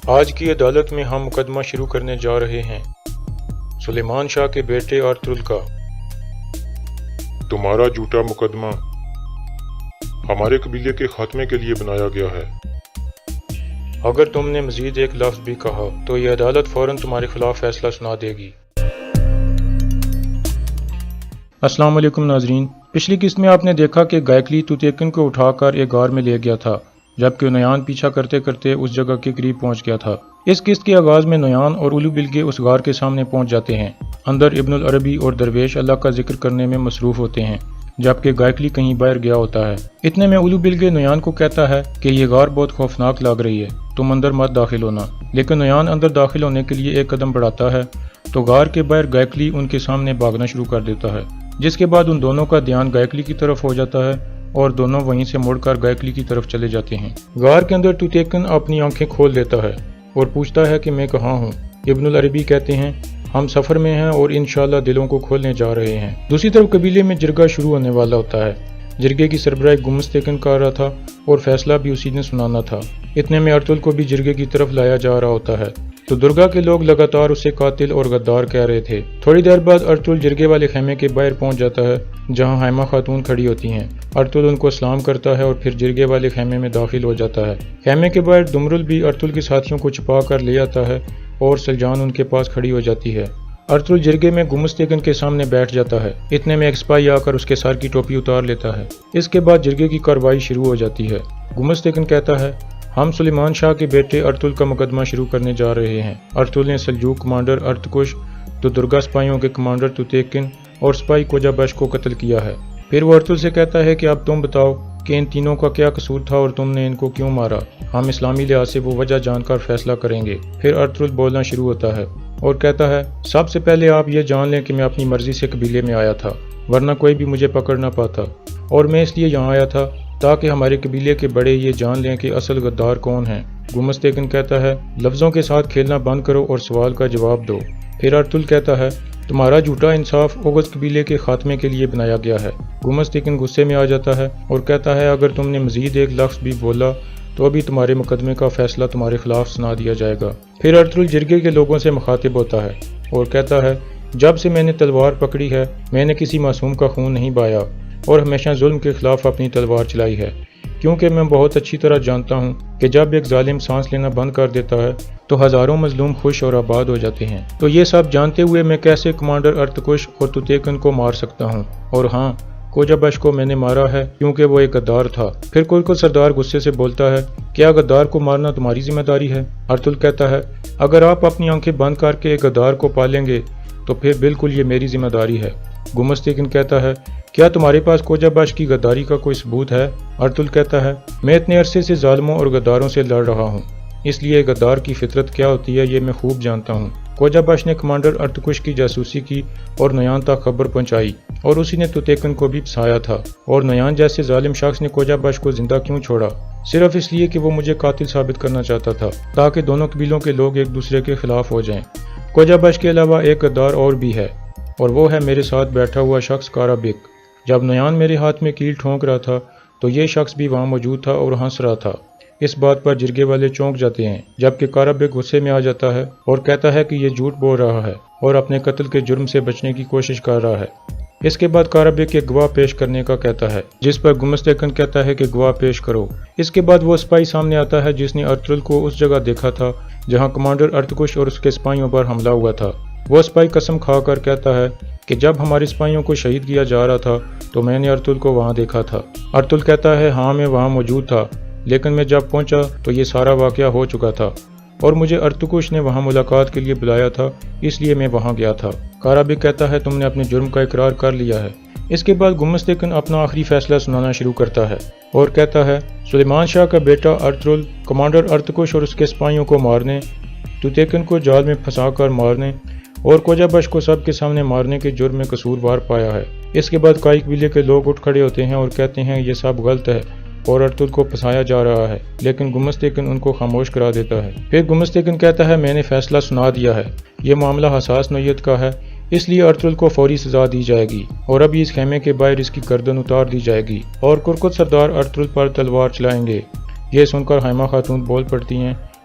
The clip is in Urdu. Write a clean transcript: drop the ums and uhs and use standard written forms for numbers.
آج کی عدالت میں ہم مقدمہ شروع کرنے جا رہے ہیں سلیمان شاہ کے بیٹے ارطغرل کا۔ تمہارا جھوٹا مقدمہ ہمارے قبیلے کے خاتمے کے لیے بنایا گیا ہے۔ اگر تم نے مزید ایک لفظ بھی کہا تو یہ عدالت فوراً تمہارے خلاف فیصلہ سنا دے گی۔ السلام علیکم ناظرین، پچھلی قسط میں آپ نے دیکھا کہ گائکلی توتیکن کو اٹھا کر ایک غار میں لے گیا تھا، جبکہ نویان پیچھا کرتے کرتے اس جگہ کے قریب پہنچ گیا تھا۔ اس قسط کے آغاز میں نویان اور اولو بلگے اس غار کے سامنے پہنچ جاتے ہیں۔ اندر ابن العربی اور درویش اللہ کا ذکر کرنے میں مصروف ہوتے ہیں، جبکہ گائکلی کہیں باہر گیا ہوتا ہے۔ اتنے میں اولو بلگے نویان کو کہتا ہے کہ یہ غار بہت خوفناک لگ رہی ہے، تم اندر مت داخل ہونا۔ لیکن نویان اندر داخل ہونے کے لیے ایک قدم بڑھاتا ہے تو غار کے باہر گائکلی ان کے سامنے بھاگنا شروع کر دیتا ہے، جس کے بعد ان دونوں کا دھیان گائکلی کی طرف ہو جاتا ہے اور دونوں وہیں سے مڑ کر گائکلی کی طرف چلے جاتے ہیں۔ غار کے اندر توتیکن اپنی آنکھیں کھول لیتا ہے اور پوچھتا ہے کہ میں کہاں ہوں؟ ابن العربی کہتے ہیں ہم سفر میں ہیں اور انشاءاللہ دلوں کو کھولنے جا رہے ہیں۔ دوسری طرف قبیلے میں جرگہ شروع ہونے والا ہوتا ہے۔ جرگے کی سربراہی گمستیکن کر رہا تھا اور فیصلہ بھی اسی نے سنانا تھا۔ اتنے میں ارطغرل کو بھی جرگے کی طرف لایا جا رہا ہوتا ہے تو درگا کے لوگ لگاتار اسے قاتل اور غدار کہہ رہے تھے۔ تھوڑی دیر بعد ارطغرل جرگے والے خیمے کے باہر پہنچ جاتا ہے جہاں حائمہ خاتون کھڑی ہوتی ہیں۔ ارطغرل ان کو سلام کرتا ہے اور پھر جرگے والے خیمے میں داخل ہو جاتا ہے۔ خیمے کے باہر دمرل بھی ارطغرل کے ساتھیوں کو چھپا کر لے آتا ہے اور سلجان ان کے پاس کھڑی ہو جاتی ہے۔ ارطغرل جرگے میں گمستیکن کے سامنے بیٹھ جاتا ہے۔ اتنے میں ایک سپاہی آ کر اس کے سر کی ٹوپی اتار لیتا ہے۔ اس کے بعد جرگے کی کارروائی شروع ہو جاتی ہے۔ گمستیکن کہتا ہے ہم سلیمان شاہ کے بیٹے ارطغرل کا مقدمہ شروع کرنے جا رہے ہیں۔ ارطغرل نے سلجوق کمانڈر ارتکش تو درگا سپاہیوں کے کمانڈر توتیکن اور سپاہی کوجا بش کو قتل کیا ہے۔ پھر وہ ارطغرل سے کہتا ہے کہ اب تم بتاؤ کہ ان تینوں کا کیا قصور تھا اور تم نے ان کو کیوں مارا؟ ہم اسلامی لحاظ سے وہ وجہ جان کر فیصلہ کریں گے۔ پھر ارطغرل بولنا شروع ہوتا ہے اور کہتا ہے سب سے پہلے آپ یہ جان لیں کہ میں اپنی مرضی سے قبیلے میں آیا تھا، ورنہ کوئی بھی مجھے پکڑ نہ پاتا، اور میں اس لیے یہاں آیا تھا تاکہ ہمارے قبیلے کے بڑے یہ جان لیں کہ اصل غدار کون ہیں۔ گمستیکن کہتا ہے لفظوں کے ساتھ کھیلنا بند کرو اور سوال کا جواب دو۔ پھر ارطغرل کہتا ہے تمہارا جھوٹا انصاف اوغز قبیلے کے خاتمے کے لیے بنایا گیا ہے۔ گمستیکن غصے میں آ جاتا ہے اور کہتا ہے اگر تم نے مزید ایک لفظ بھی بولا تو ابھی تمہارے مقدمے کا فیصلہ تمہارے خلاف سنا دیا جائے گا۔ پھر ارطغرل جرگے کے لوگوں سے مخاطب ہوتا ہے اور کہتا ہے جب سے میں نے تلوار پکڑی ہے میں نے کسی معصوم کا خون نہیں بہایا اور ہمیشہ ظلم کے خلاف اپنی تلوار چلائی ہے، کیونکہ میں بہت اچھی طرح جانتا ہوں کہ جب ایک ظالم سانس لینا بند کر دیتا ہے تو ہزاروں مظلوم خوش اور آباد ہو جاتے ہیں۔ تو یہ سب جانتے ہوئے میں کیسے کمانڈر ارتکش اور توتیکن کو مار سکتا ہوں؟ اور ہاں، کوجا بش کو میں نے مارا ہے کیونکہ وہ ایک غدار تھا۔ پھر کوئی سردار غصے سے بولتا ہے کیا غدار کو مارنا تمہاری ذمہ داری ہے؟ ارطغرل کہتا ہے اگر آپ اپنی آنکھیں بند کر کے ایک غدار کو پالیں گے تو پھر بالکل یہ میری ذمہ داری ہے۔ گمستیکن کہتا ہے کیا تمہارے پاس کوجا بش کی غداری کا کوئی ثبوت ہے؟ ارطغرل کہتا ہے میں اتنے عرصے سے ظالموں اور غداروں سے لڑ رہا ہوں، اس لیے غدار کی فطرت کیا ہوتی ہے یہ میں خوب جانتا ہوں۔ کوجا بش نے کمانڈر ارتکش کی جاسوسی کی اور نویان تک خبر پہنچائی اور اسی نے توتیکن کو بھی پھنسایا تھا، اور نویان جیسے ظالم شخص نے کوجا بش کو زندہ کیوں چھوڑا؟ صرف اس لیے کہ وہ مجھے قاتل ثابت کرنا چاہتا تھا تاکہ دونوں قبیلوں کے لوگ ایک دوسرے کے خلاف ہو جائیں۔ کوجا بش کے علاوہ ایک غدار اور بھی ہے اور وہ ہے میرے ساتھ بیٹھا ہوا شخص کارا بیک۔ جب نویان میرے ہاتھ میں کیل ٹھونک رہا تھا تو یہ شخص بھی وہاں موجود تھا اور ہنس رہا تھا۔ اس بات پر جرگے والے چونک جاتے ہیں، جبکہ کارا بیک غصے میں آ جاتا ہے اور کہتا ہے کہ یہ جھوٹ بول رہا ہے اور اپنے قتل کے جرم سے بچنے کی کوشش کر رہا ہے۔ اس کے بعد کارا بیک ایک گواہ پیش کرنے کا کہتا ہے، جس پر گمستیکن کہتا ہے کہ گواہ پیش کرو۔ اس کے بعد وہ سپاہی سامنے آتا ہے جس نے ارطغرل کو اس جگہ دیکھا تھا جہاں کمانڈر ارتکش اور اس کے سپاہیوں پر حملہ ہوا تھا۔ وہ سپاہی قسم کھا کر کہتا ہے کہ جب ہمارے سپاہیوں کو شہید کیا جا رہا تھا تو میں نے ارطغرل کو وہاں دیکھا تھا۔ ارطغرل کہتا ہے ہاں میں وہاں موجود تھا، لیکن میں جب پہنچا تو یہ سارا واقعہ ہو چکا تھا اور مجھے ارتکش نے وہاں ملاقات کے لیے بلایا تھا، اس لیے میں وہاں گیا تھا۔ کارا بیک کہتا ہے تم نے اپنے جرم کا اقرار کر لیا ہے۔ اس کے بعد گمستیکن اپنا آخری فیصلہ سنانا شروع کرتا ہے اور کہتا ہے سلیمان شاہ کا بیٹا ارطغرل کمانڈر ارتکش اور اس کے سپاہیوں کو مارنے، توتیکن کو جال میں پھنسا کر مارنے اور کوجا بش کو سب کے سامنے مارنے کے جرم میں قصوروار پایا ہے۔ اس کے بعد کائی قبیلے کے لوگ اٹھ کھڑے ہوتے ہیں اور کہتے ہیں یہ سب غلط ہے اور ارطغرل کو پھنسایا جا رہا ہے، لیکن گمستیکن ان کو خاموش کرا دیتا ہے۔ پھر گمستیکن کہتا ہے میں نے فیصلہ سنا دیا ہے، یہ معاملہ حساس نوعیت کا ہے، اس لیے ارطغرل کو فوری سزا دی جائے گی اور ابھی اس خیمے کے باہر اس کی گردن اتار دی جائے گی اور کرکت سردار ارطغرل پر تلوار چلائیں گے۔ یہ سن کر حائمہ خاتون بول پڑتی ہیں